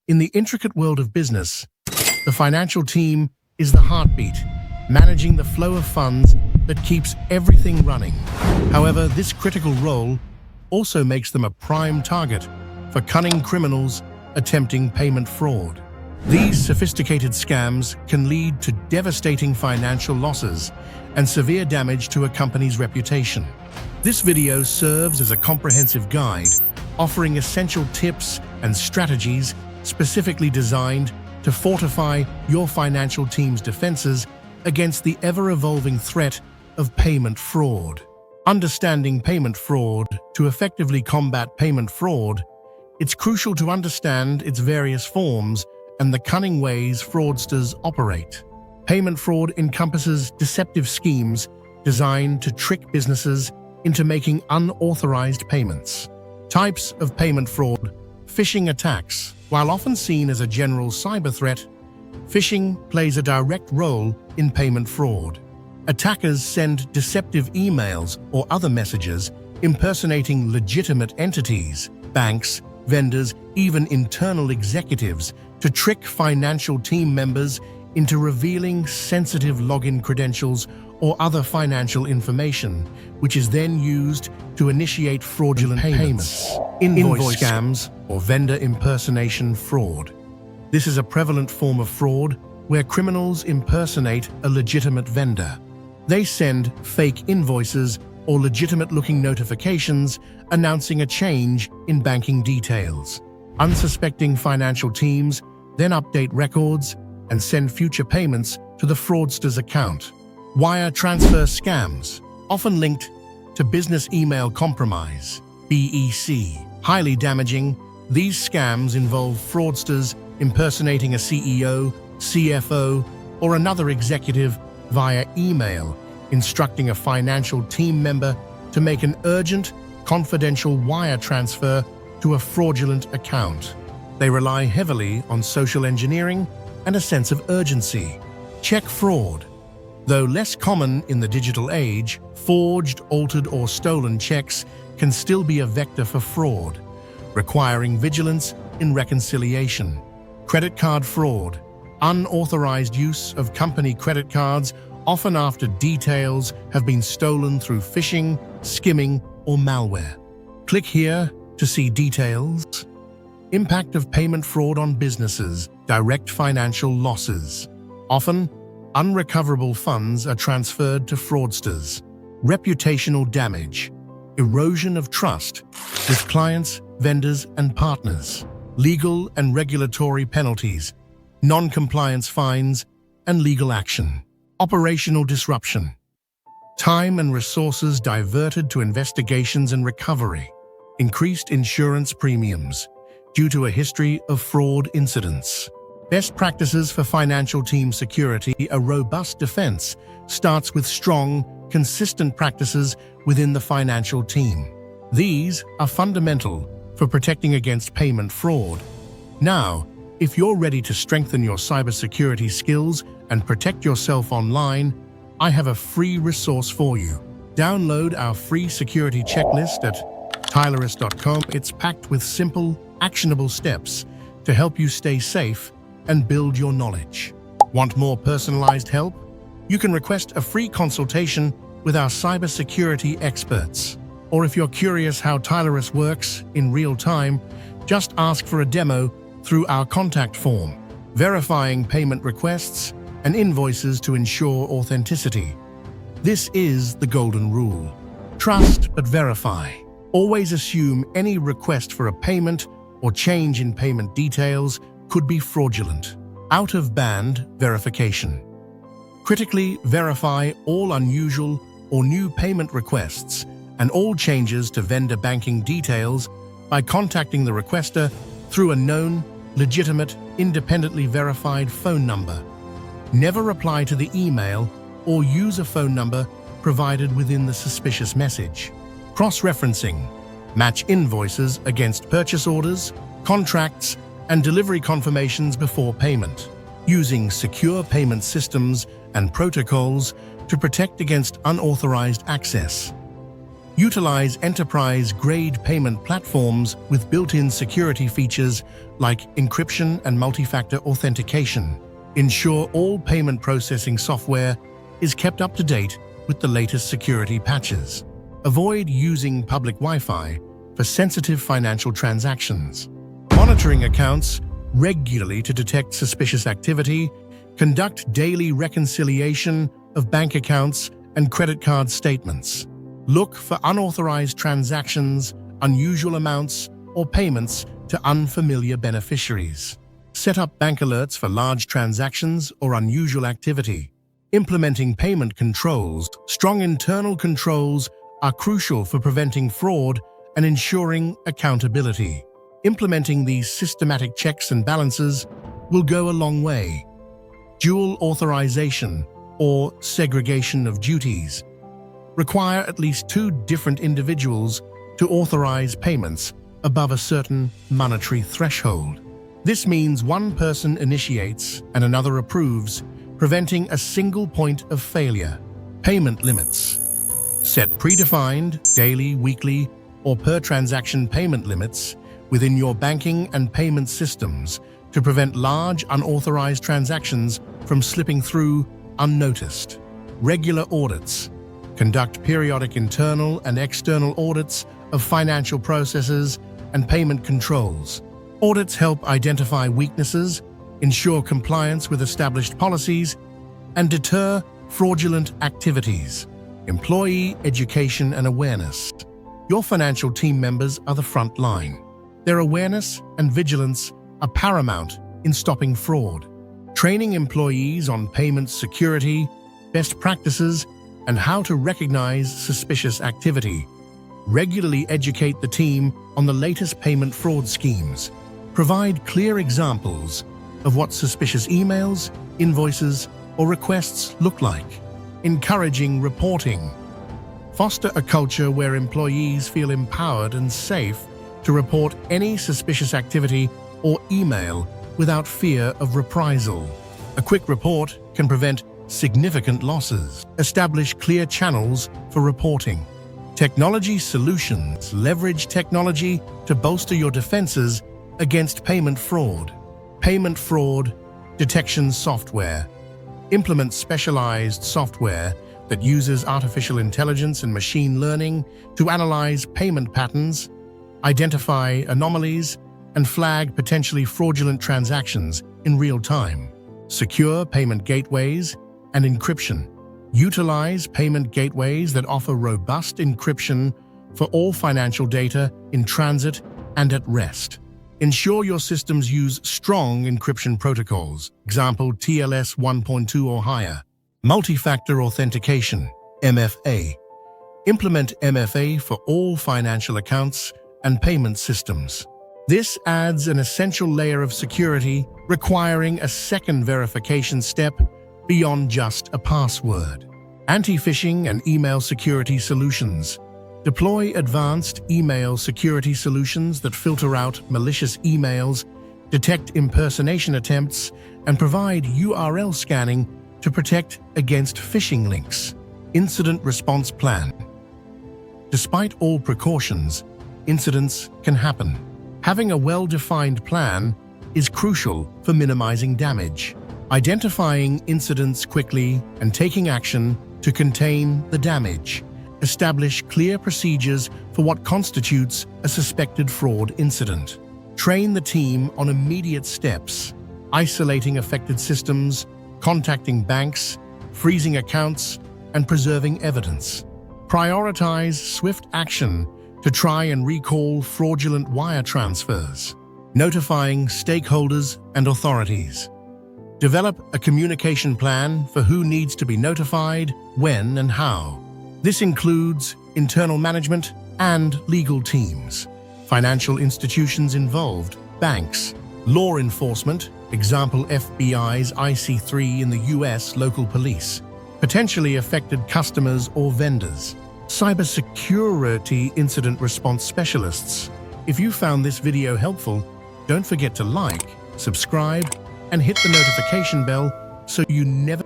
In the intricate world of business, the financial team is the heartbeat, managing the flow of funds that keeps everything running. However, this critical role also makes them a prime target for cunning criminals attempting payment fraud. These sophisticated scams can lead to devastating financial losses and severe damage to a company's reputation. This video serves as a comprehensive guide, offering essential tips and strategies specifically designed to fortify your financial team's defenses against the ever-evolving threat of payment fraud. Understanding payment fraud. To effectively combat payment fraud, it's crucial to understand its various forms and the cunning ways fraudsters operate. Payment fraud encompasses deceptive schemes designed to trick businesses into making unauthorized payments. Types of payment fraud. Phishing attacks. While often seen as a general cyber threat, phishing plays a direct role in payment fraud. Attackers send deceptive emails or other messages impersonating legitimate entities, banks, vendors, even internal executives to trick financial team members into revealing sensitive login credentials or other financial information, which is then used to initiate fraudulent payments. Invoice scams or vendor impersonation fraud. This is a prevalent form of fraud where criminals impersonate a legitimate vendor. They send fake invoices or legitimate-looking notifications announcing a change in banking details. Unsuspecting financial teams then update records and send future payments to the fraudster's account. Wire transfer scams, often linked to business email compromise, BEC. Highly damaging, these scams involve fraudsters impersonating a CEO, CFO, or another executive via email, instructing a financial team member to make an urgent, confidential wire transfer to a fraudulent account. They rely heavily on social engineering and a sense of urgency. Check fraud. Though less common in the digital age, forged, altered, or stolen checks can still be a vector for fraud, requiring vigilance in reconciliation. Credit card fraud. Unauthorized use of company credit cards, often after details have been stolen through phishing, skimming, or malware. Click here to see details. Impact of payment fraud on businesses. Direct financial losses. Often, unrecoverable funds are transferred to fraudsters. Reputational damage. Erosion of trust with clients, vendors, and partners. Legal and regulatory penalties. Non-compliance fines and legal action. Operational disruption. Time and resources diverted to investigations and recovery. Increased insurance premiums due to a history of fraud incidents. Best practices for financial team security. A robust defense starts with strong, consistent practices within the financial team. These are fundamental for protecting against payment fraud. Now, if you're ready to strengthen your cybersecurity skills and protect yourself online, I have a free resource for you. Download our free security checklist at tylerus.com. It's packed with simple, actionable steps to help you stay safe and build your knowledge. Want more personalized help? You can request a free consultation with our cybersecurity experts. Or if you're curious how Tylerus works in real time, just ask for a demo through our contact form, verifying payment requests and invoices to ensure authenticity. This is the golden rule. Trust but verify. Always assume any request for a payment or change in payment details could be fraudulent. Out-of-band verification. Critically verify all unusual or new payment requests and all changes to vendor banking details by contacting the requester through a known, legitimate, independently verified phone number. Never reply to the email or use a phone number provided within the suspicious message. Cross-referencing. Match invoices against purchase orders, contracts, and delivery confirmations before payment, using secure payment systems and protocols to protect against unauthorized access. Utilize enterprise-grade payment platforms with built-in security features like encryption and multi-factor authentication. Ensure all payment processing software is kept up to date with the latest security patches. Avoid using public Wi-Fi for sensitive financial transactions. Monitoring accounts regularly to detect suspicious activity. Conduct daily reconciliation of bank accounts and credit card statements. Look for unauthorized transactions, unusual amounts, or payments to unfamiliar beneficiaries. Set up bank alerts for large transactions or unusual activity. Implementing payment controls. Strong internal controls are crucial for preventing fraud and ensuring accountability. Implementing these systematic checks and balances will go a long way. Dual authorization or segregation of duties. Require at least 2 different individuals to authorize payments above a certain monetary threshold. This means one person initiates and another approves, preventing a single point of failure. Payment limits. Set predefined daily, weekly, or per-transaction payment limits within your banking and payment systems to prevent large unauthorized transactions from slipping through unnoticed. Regular audits. Conduct periodic internal and external audits of financial processes and payment controls. Audits help identify weaknesses, ensure compliance with established policies, and deter fraudulent activities. Employee education and awareness. Your financial team members are the front line. Their awareness and vigilance are paramount in stopping fraud. Training employees on payment security, best practices, and how to recognize suspicious activity. Regularly educate the team on the latest payment fraud schemes. Provide clear examples of what suspicious emails, invoices, or requests look like. Encouraging reporting. Foster a culture where employees feel empowered and safe to report any suspicious activity or email without fear of reprisal. A quick report can prevent significant losses. Establish clear channels for reporting. Technology solutions leverage technology to bolster your defenses against payment fraud. Payment fraud detection software. Implement specialized software that uses artificial intelligence and machine learning to analyze payment patterns, identify anomalies, and flag potentially fraudulent transactions in real time. Secure payment gateways and encryption. Utilize payment gateways that offer robust encryption for all financial data in transit and at rest. Ensure your systems use strong encryption protocols, example TLS 1.2 or higher. Multi-factor authentication, MFA. Implement MFA for all financial accounts and payment systems. This adds an essential layer of security, requiring a second verification step beyond just a password. Anti-phishing and email security solutions. Deploy advanced email security solutions that filter out malicious emails, detect impersonation attempts, and provide URL scanning to protect against phishing links. Incident response plan. Despite all precautions, incidents can happen. Having a well-defined plan is crucial for minimizing damage. Identifying incidents quickly and taking action to contain the damage. Establish clear procedures for what constitutes a suspected fraud incident. Train the team on immediate steps, isolating affected systems, contacting banks, freezing accounts, and preserving evidence. Prioritize swift action to try and recall fraudulent wire transfers. Notifying stakeholders and authorities. Develop a communication plan for who needs to be notified, when and how. This includes internal management and legal teams, financial institutions involved, banks, law enforcement, example FBI's IC3 in the US, local police, potentially affected customers or vendors, cybersecurity incident response specialists. If you found this video helpful, don't forget to like, subscribe, and hit the notification bell so you never